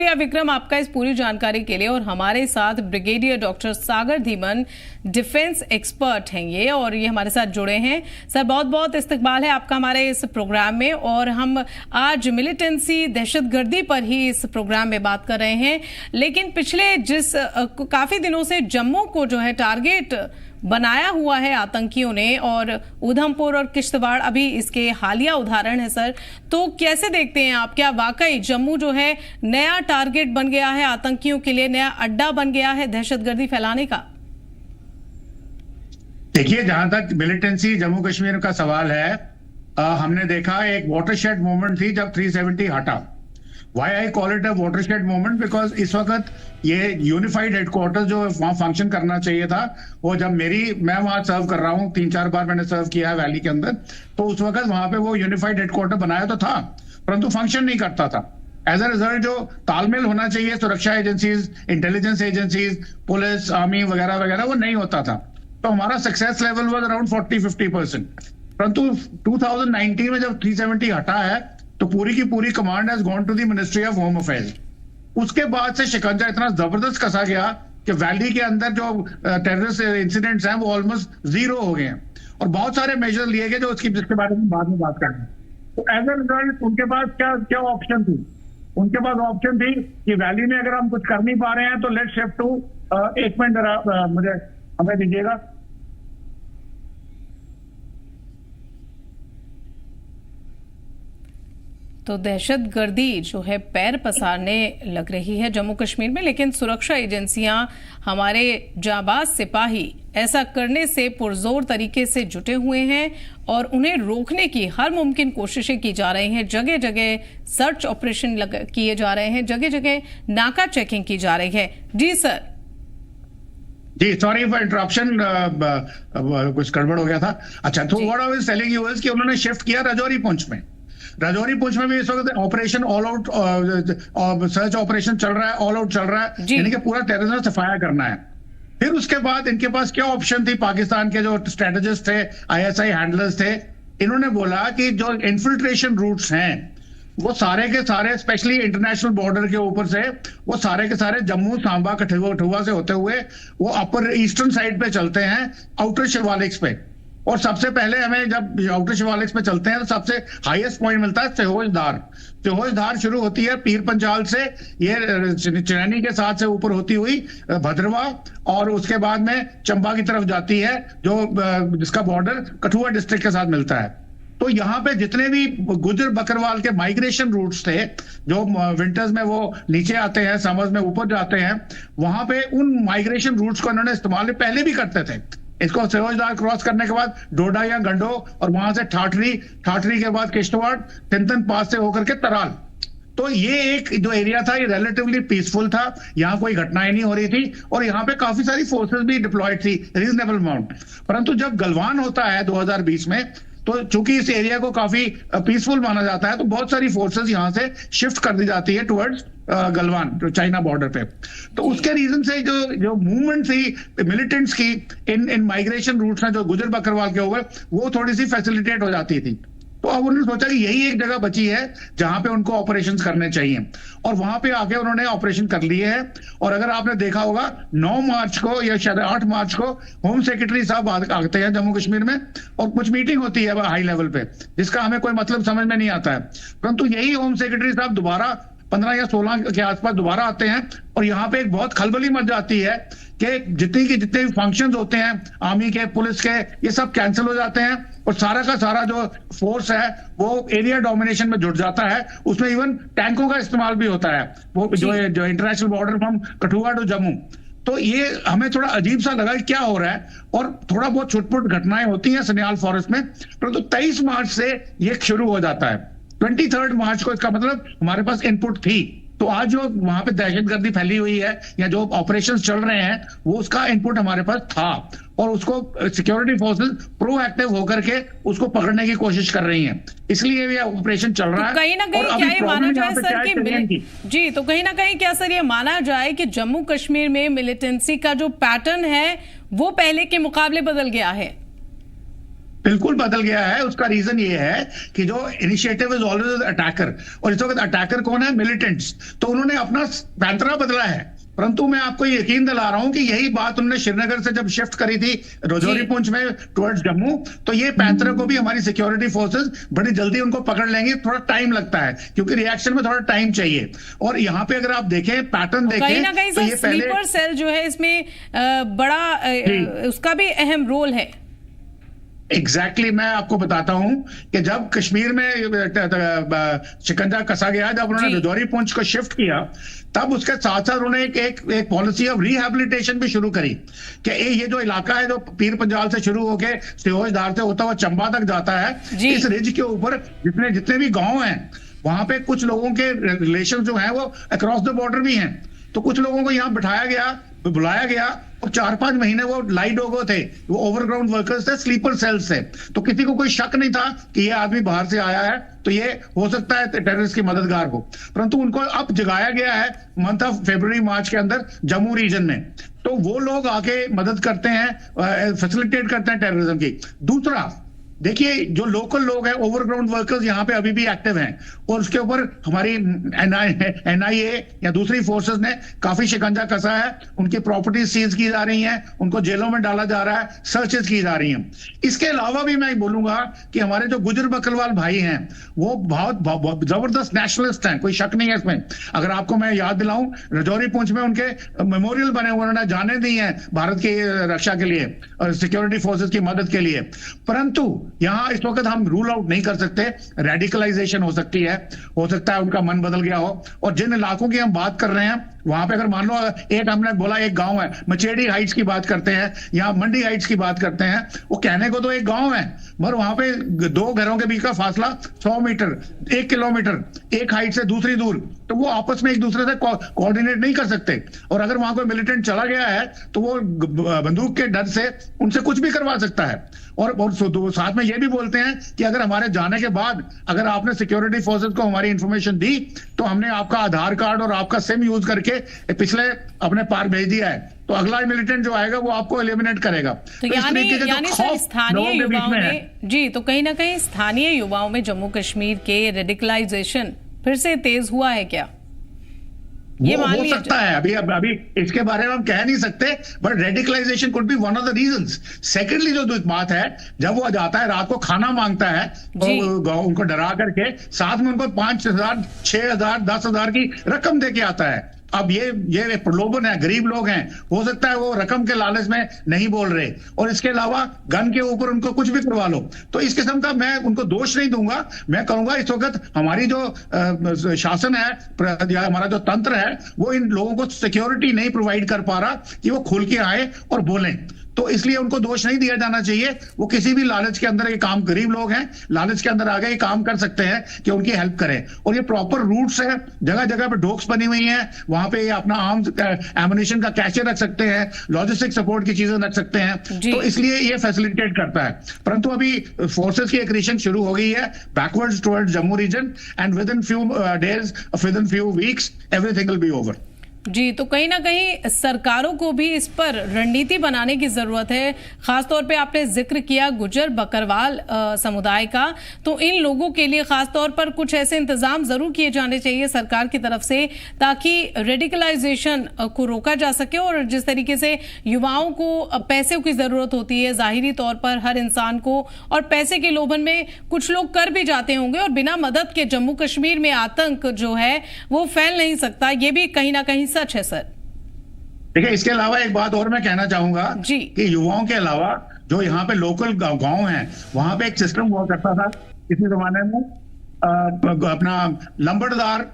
विक्रम, आपका इस पूरी जानकारी के लिए। और हमारे साथ ब्रिगेडियर डॉक्टर सागर धीमन, डिफेंस एक्सपर्ट हैं ये, और ये हमारे साथ जुड़े हैं। सर, बहुत बहुत इस्तकबाल है आपका हमारे इस प्रोग्राम में। और हम आज मिलिटेंसी, दहशतगर्दी पर ही इस प्रोग्राम में बात कर रहे हैं। लेकिन पिछले काफी दिनों से जम्मू को जो है टारगेट बनाया हुआ है आतंकियों ने, और उधमपुर और किश्तवाड़ अभी इसके हालिया उदाहरण है। सर, तो कैसे देखते हैं आप, क्या वाकई जम्मू जो है नया टारगेट बन गया है आतंकियों के लिए, नया अड्डा बन गया है दहशतगर्दी फैलाने का? देखिए, जहां तक मिलिटेंसी जम्मू कश्मीर का सवाल है, हमने देखा एक वाटरशेड मूवमेंट थी जब 370 हटा। Why I call it a watershed movement? Because इस वक्त ये यूनिफाइड हेडक्वार्टर जो वहां फंक्शन करना चाहिए था, वो जब मैं वहां सर्व कर रहा हूँ, 3-4 बार मैंने सर्व किया है वैली के अंदर, तो उस वक्त वहां पे वो यूनिफाइड हेडक्वार्टर बनाया तो था, परंतु फंक्शन नहीं करता था। एज अ रिजल्ट जो तालमेल होना चाहिए सुरक्षा agencies, intelligence agencies, police, army वगैरह वगैरह, वो नहीं होता था। तो हमारा सक्सेस लेवल वॉज अराउंड 40-50%। परंतु 2019 में जब 370 हटा है, तो पूरी की पूरी command has gone to the ministry of home affairs. उसके बाद से शिकंजा इतना जबरदस्त कसा गया कि वैली के अंदर जो टेररिस्ट इंसिडेंट्स हैं वो ऑलमोस्ट जीरो हो गए हैं, और बहुत सारे मेजर लिए गए जिसके बारे में बाद में बात करेंगे। तो एज ए रिजल्ट उनके पास क्या ऑप्शन थी? उनके पास ऑप्शन थी कि वैली में अगर हम कुछ कर नहीं पा रहे हैं तो लेट्स शिफ्ट टू, एक मिनट मुझे हमें दीजिएगा। तो दहशतगर्दी जो है पैर पसारने लग रही है जम्मू कश्मीर में, लेकिन सुरक्षा एजेंसियां, हमारे जाबाज सिपाही ऐसा करने से पुरजोर तरीके से जुटे हुए हैं, और उन्हें रोकने की हर मुमकिन कोशिशें की जा रही हैं। जगह जगह सर्च ऑपरेशन किए जा रहे हैं, जगह जगह नाका चेकिंग की जा रही है। जी सर। जी, सॉरी फॉर इंटरप्शन, कुछ गड़बड़ हो गया था। अच्छा, तो what I was telling you is कि उन्होंने शिफ्ट किया राजौरी पुंछ में। राजौरी पुंछ में भी इस वक्त operation all out, search operation चल रहा है, ऑल आउट चल रहा है, यानी कि पूरा टेररिज्म सफाया करना है। फिर उसके बाद इनके पास क्या ऑप्शन थी? पाकिस्तान के जो स्ट्रेटेजिस्ट थे, आईएसआई हैंडलर्स थे, इन्होंने बोला कि जो इन्फिल्ट्रेशन रूट्स हैं वो सारे के सारे, स्पेशली इंटरनेशनल बॉर्डर के ऊपर से, वो सारे के सारे जम्मू, सांबा, कठुआ से होते हुए वो अपर ईस्टर्न साइड पे चलते हैं, आउटर शिवालिक्स पे। और सबसे पहले हमें जब आउटर शिवालिक्स पे चलते हैं तो सबसे हाईएस्ट पॉइंट मिलता है सिहोजधार शुरू होती है पीर पंजाल से, ये चनैनी के साथ से ऊपर होती हुई भद्रवा, और उसके बाद में चंबा की तरफ जाती है, जो जिसका बॉर्डर कठुआ डिस्ट्रिक्ट के साथ मिलता है। तो यहाँ पे जितने भी गुजर बकरवाल के माइग्रेशन रूट्स थे, जो विंटर्स में वो नीचे आते हैं, समर्स में ऊपर जाते हैं, वहां पे उन माइग्रेशन रूट्स को इन्होंने इस्तेमाल पहले भी करते थे। इसको सिरोजधार क्रॉस करने के बाद डोडा या गंडो, और वहां से ठाठरी के बाद किश्तवाड़, तिनतन पास से होकर के तराल। तो ये एक जो एरिया था, ये रिलेटिवली पीसफुल था, यहाँ कोई घटनाएं नहीं हो रही थी, और यहाँ पे काफी सारी फोर्सेस भी डिप्लॉयड थी, रीजनेबल अमाउंट। परंतु जब गलवान होता है 2020 में, तो चूंकि इस एरिया को काफी पीसफुल माना जाता है, तो बहुत सारी फोर्सेस यहां से शिफ्ट कर दी जाती है टुवर्ड्स गलवान, जो चाइना बॉर्डर पे। तो उसके रीजन से जो मूवमेंट थी मिलिटेंट्स की इन माइग्रेशन रूट्स में, जो गुजर बकरवाल के ऊपर, वो थोड़ी सी फैसिलिटेट हो जाती थी। तो अब उन्होंने सोचा कि यही एक जगह बची है जहां पे उनको ऑपरेशंस करने चाहिए, और वहां पे आके उन्होंने ऑपरेशन कर लिए हैं। और अगर आपने देखा होगा, 9 मार्च को या शायद 8 मार्च को होम सेक्रेटरी साहब आते हैं जम्मू कश्मीर में, और कुछ मीटिंग होती है हाई लेवल पे, जिसका हमें कोई मतलब समझ में नहीं आता है। परंतु यही होम सेक्रेटरी साहब दोबारा 15 या 16 के आसपास दोबारा आते हैं, और यहाँ पे एक बहुत खलबली मच जाती है कि जितने भी फंक्शंस होते हैं आर्मी के, पुलिस के, ये सब कैंसिल हो जाते हैं, और सारा का सारा जो फोर्स है वो एरिया डोमिनेशन में जुट जाता है। उसमें इवन टैंकों का इस्तेमाल भी होता है, वो जो international border from Kathua to Jammu. तो ये हमें थोड़ा अजीब सा लगा कि क्या हो रहा है, और थोड़ा बहुत छुटपुट घटनाएं होती हैं सनियाल फॉरेस्ट में। परंतु 23 मार्च से ये शुरू हो जाता है। 23 मार्च को इसका मतलब हमारे पास इनपुट थी। तो आज जो वहां पे दहशतगर्दी फैली हुई है, या जो ऑपरेशंस चल रहे हैं, वो उसका इनपुट हमारे पास था, और उसको सिक्योरिटी फोर्सेस प्रोएक्टिव होकर के उसको पकड़ने की कोशिश कर रही हैं। इसलिए ये ऑपरेशन चल रहा है। कहीं ना कहीं क्या ये माना जाए सर कि जी, तो कहीं ना कहीं क्या सर ये माना जाए कि जम्मू कश्मीर में मिलिटेंसी का जो पैटर्न है वो पहले के मुकाबले बदल गया है? बिल्कुल बदल गया है। उसका रीजन ये है कि जो इनिशिएटिव इज ऑलवेज अटैकर, और इस वक्त अटैकर कौन है? मिलिटेंट्स। तो उन्होंने अपना पैंतरा बदला है। परंतु मैं आपको यकीन दिला रहा हूं कि यही बात उन्होंने श्रीनगर से जब शिफ्ट करी थी राजौरी पुंछ में टुवर्ड्स जम्मू, तो ये पैंतरा को भी हमारी सिक्योरिटी फोर्सेस बड़ी जल्दी उनको पकड़ लेंगे। थोड़ा टाइम लगता है क्योंकि रिएक्शन में थोड़ा टाइम चाहिए। और यहाँ पे अगर आप देखें, पैटर्न देखें, कहीं ना कहीं तो ये पहले स्लीपर सेल जो है इसमें बड़ा उसका भी अहम रोल है। एग्जैक्टली मैं आपको बताता हूं कि जब कश्मीर में शिकंजा कसा गया, जब उन्होंने राजौरी पुंछ को शिफ्ट किया, तब उसके साथ साथ उन्होंने एक पॉलिसी ऑफ रिहैबिलिटेशन भी शुरू करी कि ये जो इलाका है जो पीर पंजाल से शुरू होके सिहोजधार से होता हुआ चंबा तक जाता है, इस रिज के ऊपर जितने भी गांव हैं, वहां पे कुछ लोगों के रिलेशन जो हैं वो अक्रॉस द बॉर्डर भी हैं। तो कुछ लोगों को यहाँ बिठाया गया, बुलाया गया, और 4-5 महीने वो लाइट डोगो थे, वो ओवरग्राउंड वर्कर्स थे, स्लीपर सेल्स थे। तो किसी को कोई शक नहीं था कि ये आदमी बाहर से आया है तो ये हो सकता है टेररिस्ट की मददगार हो। परंतु उनको अब जगाया गया है मंथ ऑफ फरवरी मार्च के अंदर जम्मू रीजन में। तो वो लोग आके मदद करते हैं, फैसिलिटेट करते हैं टेररिज्म की। दूसरा देखिए, जो लोकल लोग हैं, ओवरग्राउंड वर्कर्स यहाँ पे अभी भी एक्टिव हैं, और उसके ऊपर हमारी एनआईए या दूसरी फोर्सेस ने काफी शिकंजा कसा है। उनकी प्रॉपर्टी सीज की जा रही हैं, उनको जेलों में डाला जा रहा है, सर्चेस की जा रही हैं। इसके अलावा भी मैं बोलूंगा कि हमारे जो गुजर बकरवाल भाई हैं वो बहुत जबरदस्त नेशनलिस्ट हैं, कोई शक नहीं है इसमें। अगर आपको मैं याद दिलाऊं, राजौरी पुंछ में उनके मेमोरियल बने हुए, उन्होंने जाने दी हैं भारत की रक्षा के लिए और सिक्योरिटी फोर्सेस की मदद के लिए। परंतु यहां इस वक्त हम रूल आउट नहीं कर सकते, रेडिकलाइजेशन हो सकती है, हो सकता है उनका मन बदल गया हो। और जिन इलाकों की हम बात कर रहे हैं, वहां पे अगर मान लो एक हमने बोला एक गांव है, मचेडी हाइट्स की बात करते हैं या मंडी हाइट्स की बात करते हैं, वो कहने को तो एक गांव है, मगर वहां पे 2 घरों के बीच का फासला 100 मीटर, 1 किलोमीटर, एक हाइट से दूसरी दूर, तो वो आपस में एक दूसरे से कोऑर्डिनेट नहीं कर सकते। और अगर वहां कोई मिलिटेंट चला गया है तो वो बंदूक के डर से उनसे कुछ भी करवा सकता है। और साथ में ये भी बोलते हैं कि अगर हमारे जाने के बाद अगर आपने सिक्योरिटी फोर्सेस को हमारी इंफॉर्मेशन दी तो हमने आपका आधार कार्ड और आपका सिम यूज करके पिछले अपने पार भेज दिया है, तो अगला मिलिटेंट जो आएगा वो आपको एलिमिनेट करेगा। तो यानी स्थानीय युवाओं में जी, तो कहीं ना कहीं स्थानीय युवाओं में जम्मू कश्मीर के रेडिकलाइजेशन फिर से तेज हुआ है क्या? ये हो सकता है, अभी इसके बारे में हम कह नहीं सकते, but radicalization could be one of the reasons. Secondly जो बात है, जब वो जाता है रात को खाना मांगता है तो उनको डरा करके साथ में उनको 5,000, 6,000, 10,000 की रकम दे के आता है। अब ये प्रलोभन है, गरीब लोग हैं, हो सकता है वो रकम के लालच में नहीं बोल रहे, और इसके अलावा गन के ऊपर उनको कुछ भी करवा लो। तो इस किस्म का मैं उनको दोष नहीं दूंगा। मैं कहूंगा इस वक्त हमारी जो शासन है या हमारा जो तंत्र है वो इन लोगों को सिक्योरिटी नहीं प्रोवाइड कर पा रहा कि वो खुल के आए और बोलें। तो इसलिए उनको दोष नहीं दिया जाना चाहिए। वो किसी भी लालच के अंदर, ये काम गरीब लोग हैं, लालच के अंदर आ गए, ये काम कर सकते हैं कि उनकी हेल्प करें। और ये प्रॉपर रूट्स है, जगह जगह पे डोक्स बनी हुई हैं, वहां पे ये अपना आर्म्स एमुनिशन का कैचे रख सकते हैं, लॉजिस्टिक सपोर्ट की चीजें रख सकते हैं, तो इसलिए ये फैसिलिटेट करता है। परंतु अभी फोर्सेस की एक्रीशन शुरू हो गई है backwards towards Jammu region, and within few days, within few weeks everything will be over. जी, तो कहीं ना कहीं सरकारों को भी इस पर रणनीति बनाने की जरूरत है। खासतौर पे आपने जिक्र किया गुजर बकरवाल समुदाय का, तो इन लोगों के लिए खासतौर पर कुछ ऐसे इंतजाम जरूर किए जाने चाहिए सरकार की तरफ से, ताकि रेडिकलाइजेशन को रोका जा सके। और जिस तरीके से युवाओं को पैसे की जरूरत होती है जाहिरी तौर पर हर इंसान को, और पैसे के लोभन में कुछ लोग कर भी जाते होंगे, और बिना मदद के जम्मू कश्मीर में आतंक जो है वो फैल नहीं सकता। ये भी कहीं ना कहीं सच है सर। देखिए, इसके अलावा एक बात और मैं कहना चाहूंगा कि युवाओं के अलावा जो यहाँ पे लोकल गांव हैं, वहां पे एक सिस्टम हुआ करता था किसी जमाने में, अपना लंबड़दार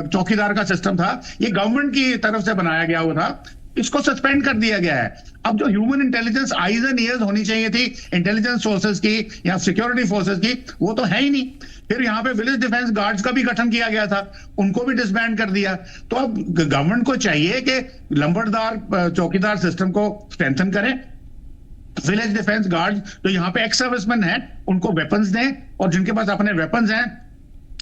चौकीदार का सिस्टम था। ये गवर्नमेंट की तरफ से बनाया गया हुआ था, इसको सस्पेंड कर दिया गया है। अब जो human intelligence eyes and years होनी चाहिए थी इंटेलिजेंस सोर्सेज की या सिक्योरिटी फोर्सेज की, वो तो है ही नहीं। फिर यहाँ पे विलेज डिफेंस गार्ड्स का भी गठन किया गया था, उनको भी डिसबैंड कर दिया। तो अब गवर्नमेंट को चाहिए कि लंबड़दार चौकीदार सिस्टम को स्ट्रेंथन करें, विलेज डिफेंस गार्ड जो यहाँ पे एक्स सर्विसमैन हैं उनको वेपन्स दें, और जिनके पास अपने वेपन्स हैं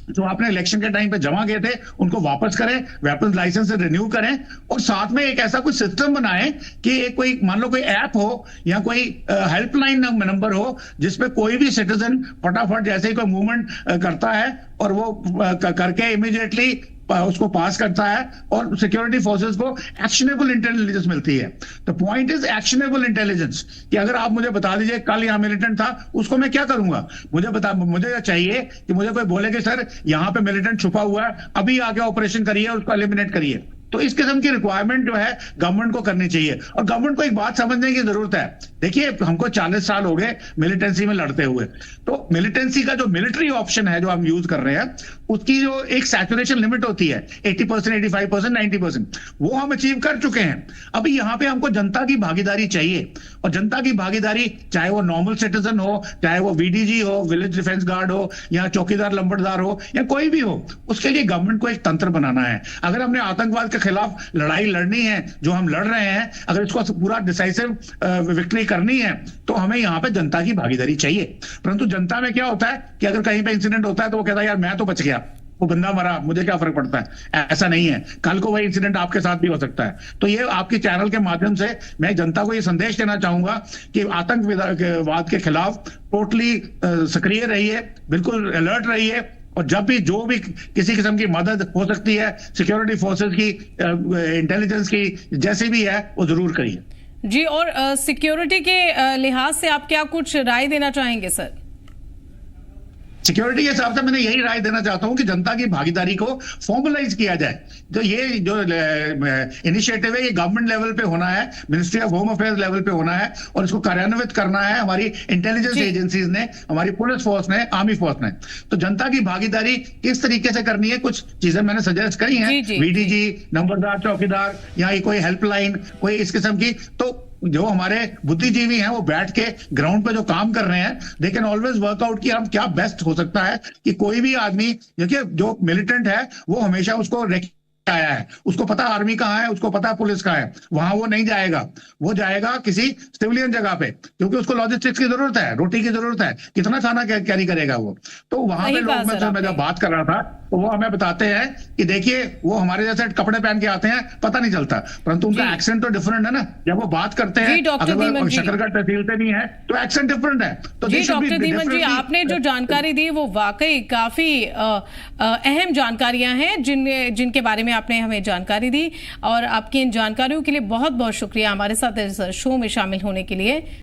जो आपने इलेक्शन के टाइम पे जमा किए थे उनको वापस करें, वेपन्स लाइसेंस रिन्यू करें, और साथ में एक ऐसा कोई सिस्टम बनाएं कि एक कोई मान लो कोई ऐप हो या कोई हेल्पलाइन नंबर हो जिसपे कोई भी सिटीजन फटाफट जैसे ही कोई मूवमेंट करता है और वो करके इमीडिएटली उसको पास करता है और सिक्योरिटी फोर्सेस को एक्शनेबल इंटेलिजेंस मिलती है। तो पॉइंट इज एक्शनेबल इंटेलिजेंस, कि अगर आप मुझे बता दीजिए कल यहाँ मिलिटेंट था, उसको मैं क्या करूंगा? मुझे चाहिए कि मुझे कोई बोले कि सर यहाँ पे मिलिटेंट छुपा हुआ है, अभी आके ऑपरेशन करिए, उसको एलिमिनेट करिए। तो इस किस्म की रिक्वायरमेंट जो है गवर्नमेंट को करनी चाहिए। और गवर्नमेंट को एक बात समझने की जरूरत है, देखिए हमको 40 साल हो गए मिलिटेंसी में लड़ते हुए, तो मिलिटेंसी का जो मिलिट्री ऑप्शन है जो हम यूज कर रहे हैं, उसकी जो एक सैचुरेशन लिमिट होती है 80%, 85%, 90%, वो हम अचीव कर चुके हैं। अभी यहाँ पे हमको जनता की भागीदारी चाहिए, और जनता की भागीदारी चाहे वो नॉर्मल सिटीजन हो, चाहे वो वीडीजी हो, विलेज डिफेंस गार्ड हो, या चौकीदार लंबड़दार हो, या कोई भी हो, उसके लिए गवर्नमेंट को एक तंत्र बनाना है। अगर हमने आतंकवाद के खिलाफ लड़ाई लड़नी है जो हम लड़ रहे हैं, अगर इसको पूरा डिसाइसिव विक्ट्री करनी है, तो हमें यहाँ पे जनता की भागीदारी चाहिए। परंतु जनता में क्या होता है कि अगर कहीं पे इंसिडेंट होता है तो वो कहता है यार मैं तो बच गया, वो बंदा मरा, मुझे क्या फर्क पड़ता है। ऐसा नहीं है, कल को वही इंसिडेंट आपके साथ भी हो सकता है। तो ये आपके चैनल के माध्यम से मैं जनता को ये संदेश देना चाहूंगा कि आतंकवाद के खिलाफ टोटली सक्रिय रहिए, बिल्कुल अलर्ट रहिए, और जब भी जो भी किसी किस्म की मदद हो सकती है सिक्योरिटी फोर्सेस की, इंटेलिजेंस की, जैसे भी है, वो जरूर करिए जी। और सिक्योरिटी के लिहाज से आप क्या कुछ राय देना चाहेंगे सर? सिक्योरिटी के हिसाब से मैंने यही राय देना चाहता हूं कि जनता की भागीदारी को फॉर्मलाइज किया जाए। तो ये जो इनिशिएटिव है ये गवर्नमेंट लेवल पे होना है, ministry of home affairs level पे होना है, और इसको कार्यान्वित करना है हमारी इंटेलिजेंस एजेंसीज ने, हमारी पुलिस फोर्स ने, आर्मी फोर्स ने। तो जनता की भागीदारी किस तरीके से करनी है, कुछ चीजें मैंने सजेस्ट करी हैं, वीडीजी, नंबरदार, चौकीदार, या कोई हेल्पलाइन, कोई इस किस्म की। तो जो हमारे बुद्धिजीवी हैं वो बैठ के ग्राउंड पे जो काम कर रहे हैं, दे कैन ऑलवेज वर्कआउट कि हम क्या बेस्ट हो सकता है कि कोई भी आदमी, देखिए जो मिलिटेंट है वो हमेशा उसको आया है, उसको पता आर्मी कहाँ है, उसको पता पुलिस कहाँ है, वहां वो नहीं जाएगा, वो जाएगा किसी सिविलियन जगह पे, क्योंकि उसको लॉजिस्टिक्स की जरूरत है, रोटी की जरूरत है, कितना खाना कैरी करेगा वो। तो वहां पे लोग, मैं जब बात कर रहा था तो वो हमें बताते हैं कि देखिए वो हमारे जैसे कपड़े पहन के आते हैं, पता नहीं चलता, परंतु उनका एक्सेंट तो डिफरेंट है ना, जब वो बात करते हैं, अगर वो शकरगढ़ तहसील से नहीं है तो एक्सेंट डिफरेंट है। तो डॉक्टर धीमन जी, आपने जो जानकारी दी वो वाकई काफी अहम जानकारियां हैं जिनके बारे में आपने हमें जानकारी दी, और आपकी इन जानकारियों के लिए बहुत बहुत शुक्रिया हमारे साथ इस शो में शामिल होने के लिए।